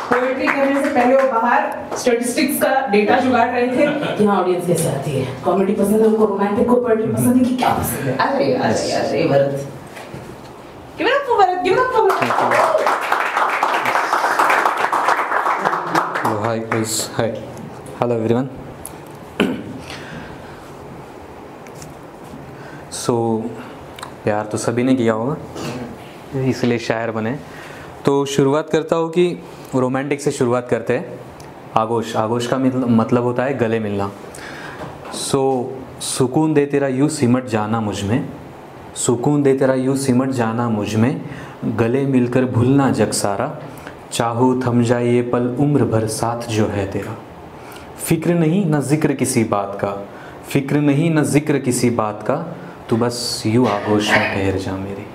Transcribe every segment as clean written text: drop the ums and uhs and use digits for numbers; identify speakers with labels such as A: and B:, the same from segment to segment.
A: Poetry करने से पहले वो बाहर स्टैटिस्टिक्स का डेटा जुगाड़ रहे थे कि हाँ ऑडियंस कैसे आती है, कॉमेडी पसंद है उनको, रोमांटिक को, पोएट्री पसंद है कि क्या पसंद है। अरे अरे अरे Bharat, give it up for Bharat, give it up for Bharat.
B: Hi please, hi, hello everyone. So प्यार तो सभी ने किया होगा, इसलिए शायर बने। तो शुरुआत करता हूँ कि रोमांटिक से शुरुआत करते हैं। आगोश, आगोश का मतलब होता है गले मिलना। सुकून दे तेरा यूँ सिमट जाना मुझ में, सुकून दे तेरा यूँ सिमट जाना मुझ में, गले मिलकर भूलना जग सारा, चाहूँ थम जाए ये पल उम्र भर साथ जो है तेरा। फिक्र नहीं न जिक्र किसी बात का, फिक्र नहीं न जिक्र किसी बात का, तू बस यूँ आगोश में ठहर जा मेरी।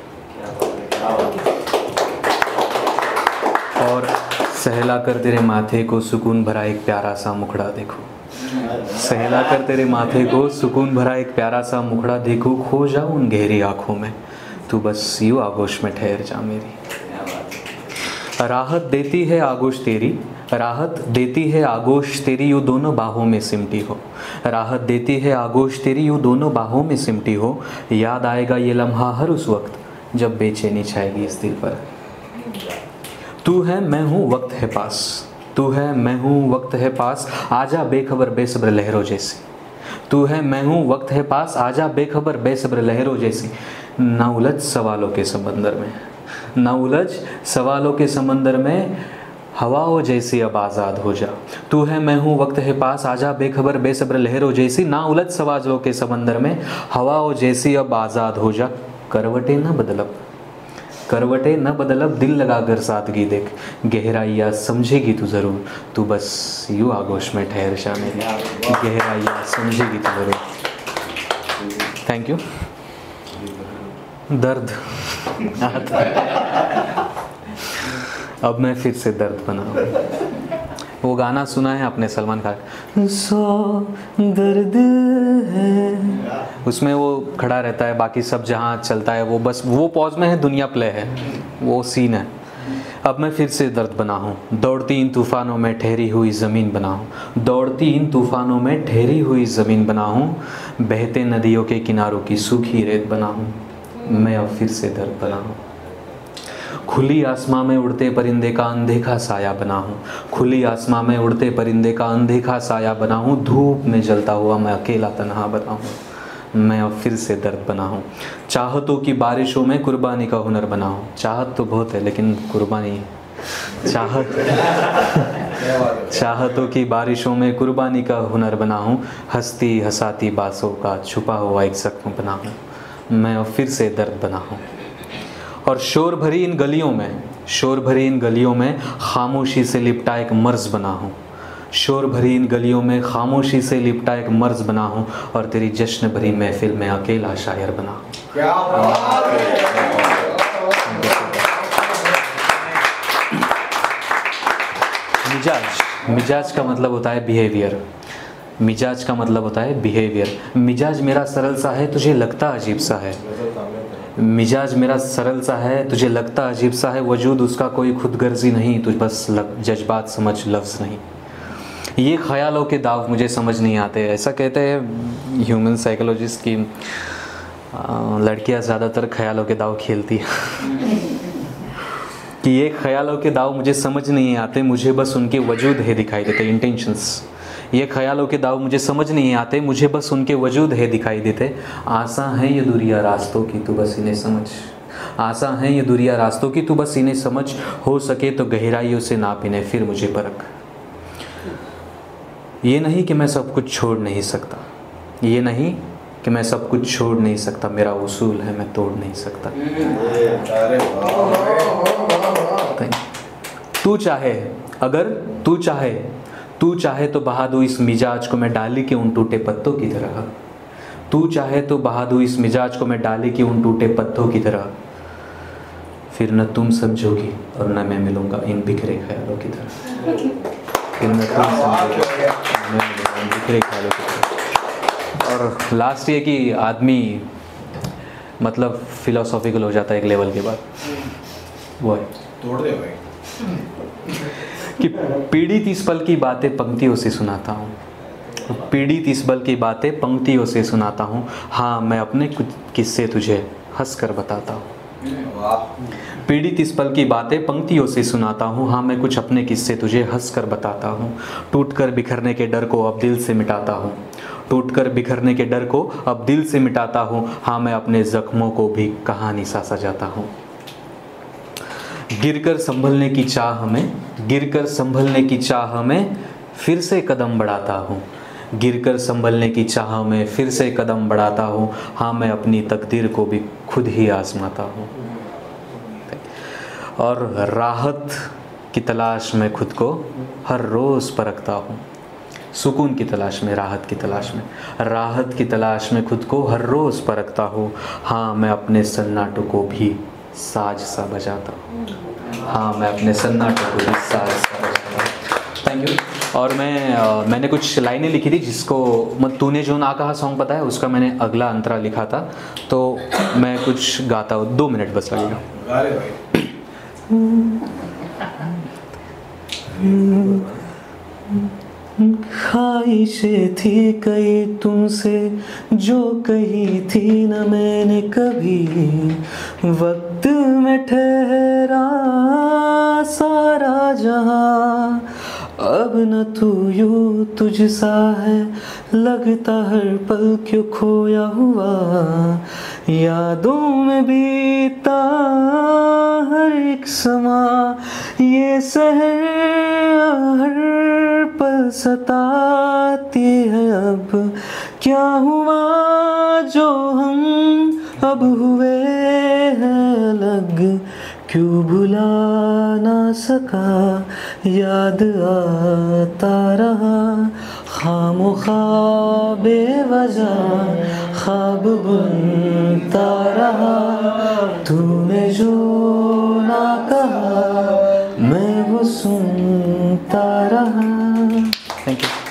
B: और सहला कर तेरे माथे को सुकून भरा एक प्यारा सा मुखड़ा देखो, सहला कर तेरे माथे को सुकून भरा एक प्यारा सा मुखड़ा देखो, खो जाऊं उन गहरी आँखों में, तू बस यूँ आगोश में ठहर जा मेरी। राहत देती है आगोश तेरी, राहत देती है आगोश तेरी, यूँ दोनों बाहों में सिमटी हो, राहत देती है आगोश तेरी, यूँ दोनों बाहों में सिमटी हो। याद आएगा ये लम्हा हर उस वक्त जब बेचैनी छाएगी इस दिल पर। तू है मैं हूँ वक्त है पास, तू है मैं हूँ वक्त है पास, आजा बेखबर बेसब्र लहरों जैसी। तू है मैं हूँ वक्त है पास, आजा बेखबर बेसब्र लहरों जैसी। ना उलझ सवालों के समंदर में, ना उलझ सवालों के समंदर में, हवाओं जैसी अब आज़ाद हो जा। तू है मैं हूँ वक्त है पास, आजा बेखबर बेसब्र लहरों जैसी। ना उलझ सवालों के समंदर में, हवाओं जैसी अब आज़ाद हो जा। करवटें न बदलब, करवटें न बदलब, दिल लगा कर सादगी देख, गहराइयाँ समझेगी तू ज़रूर, तू बस यूँ आगोश में ठहर जा मेरी, गहराइयाँ समझेगी तू ज़रूर। Thank you. दर्द अब मैं फिर से दर्द बना हूँ। वो गाना सुना है आपने सलमान खान, सौ दर्द है, उसमें वो खड़ा रहता है, बाकी सब जहाँ चलता है वो बस वो पॉज में है, दुनिया प्ले है, वो सीन है। अब मैं फिर से दर्द बना हूँ, दौड़ती इन तूफ़ानों में ठहरी हुई ज़मीन बना हूँ, दौड़ती इन तूफ़ानों में ठहरी हुई ज़मीन बना हूँ, बहते नदियों के किनारों की सूखी रेत बना हूँ, मैं अब फिर से दर्द बना हूँ। खुली आसमां में उड़ते परिंदे का अनदेखा साया बना हूँ, खुली आसमां में उड़ते परिंदे का अनदेखा साया बना हूँ, धूप में जलता हुआ मैं अकेला तन्हा बना हूँ, मैं अब फिर से दर्द बना हूँ। चाहतों की बारिशों में कुर्बानी का हुनर बना हूँ, चाहत तो बहुत है लेकिन कुर्बानी, चाहतों की बारिशों में कुर्बानी का हुनर बना हूँ, हंसती हंसाती बातों का छुपा हुआ एक जख्म बना हूँ, मैं अब फिर से दर्द बना हूँ। और शोर भरी इन गलियों में, शोर भरी इन गलियों में खामोशी से लिपटा एक मर्ज बना हूँ, शोर भरी इन गलियों में खामोशी से लिपटा एक मर्ज बना हूँ, और तेरी जश्न भरी महफिल में अकेला शायर बना हूँ। मिजाज, मिजाज का मतलब होता है बिहेवियर, मिजाज का मतलब होता है बिहेवियर। मिजाज मेरा सरल सा है, तुझे लगता अजीब सा है, मिजाज मेरा सरल सा है, तुझे लगता अजीब सा है, वजूद उसका कोई खुदगर्जी नहीं, तुझ बस जज्बात समझ लफ्ज़ नहीं। ये ख्यालों के दाव मुझे समझ नहीं आते, ऐसा कहते हैं ह्यूमन साइकोलॉजिस्ट की लड़कियां ज़्यादातर ख्यालों के दाव खेलती हैं कि ये ख्यालों के दाव मुझे समझ नहीं आते, मुझे बस उनके वजूद है दिखाई देते, इंटेंशंस। ये ख्यालों के दाव मुझे समझ नहीं आते, मुझे बस उनके वजूद है दिखाई देते। आसान है ये दूरियां रास्तों की, तू बस इन्हें समझ, आसान है ये दूरियां रास्तों की, तू बस इन्हें समझ, हो सके तो गहराइयों से नाप इन्हें फिर मुझे परख। ये नहीं कि मैं सब कुछ छोड़ नहीं सकता, ये नहीं कि मैं सब कुछ छोड़ नहीं सकता, मेरा उसूल है मैं तोड़ नहीं सकता। तू चाहे, अगर तू चाहे, तू चाहे तो बहा दूँ इस मिजाज को मैं डाली के उन टूटे पत्तों की तरह, तू चाहे तो बहा दूँ इस मिजाज को मैं डाली के उन टूटे पत्तों की तरह, फिर न तुम समझोगी और न मैं मिलूँगा इन बिखरे ख्यालों की तरह, फिर न तुम समझोगी और मैं मिलूँगा इन बिखरे ख्यालों की तरह। और लास्ट ये कि आदमी मतलब फिलोसॉफिकल हो जाता है एक लेवल के बाद। वो है
C: तोड़ दे भाई
B: कि पीड़ित इस पल की बातें पंक्तियों से सुनाता हूँ, पीड़ित इस पल की बातें पंक्तियों से सुनाता हूँ, हाँ मैं अपने कुछ किस्से तुझे हंस कर बताता हूँ। पीड़ित इस पल की बातें पंक्तियों से सुनाता हूँ, हाँ मैं कुछ अपने किस्से तुझे हंस कर बताता हूँ। टूट कर बिखरने के डर को अब दिल से मिटाता हूँ, टूट कर बिखरने के डर को अब दिल से मिटाता हूँ, हाँ मैं अपने जख्मों को भी कहानी सा सजाता हूँ। गिरकर संभलने की चाह में, गिरकर संभलने की चाह में फिर से कदम बढ़ाता हूँ, गिरकर संभलने की चाह में फिर से कदम बढ़ाता हूँ, हाँ मैं अपनी तकदीर को भी खुद ही आजमाता हूँ। और राहत की तलाश में खुद को हर रोज़ परखता हूँ, सुकून की तलाश में, राहत की तलाश में, राहत की तलाश में खुद को हर रोज़ परखता हूँ, हाँ मैं अपने सन्नाटों को भी साज सा बजाता हूँ, हाँ मैं अपने सन्नाटों को भी साज सा बजाता हूँ। Thank you. और मैंने कुछ लाइनें लिखी थी जिसको तूने जो ना कहा सॉन्ग पता है, उसका मैंने अगला अंतरा लिखा था, तो मैं कुछ गाता हूँ, 2 मिनट बस लगेगा।
C: गा ले भाई।
B: ख्वाहिशें थी कई तुमसे जो कही थी न मैंने कभी, वक्त में ठहरा सारा जहां, अब न तू यूं तुझ सा है लगता हर पल क्यों खोया हुआ, यादों में बीता हर एक समा, ये सहर हर पल सताती है, अब क्या हुआ जो हम अब हुए हैं अलग, क्यों भुला ना सका याद आता रहा, खामोखा बेवजह ख्वाब बुनता रहा, तूने जो ना कहा मैं वो सुनता रहा। Thank you.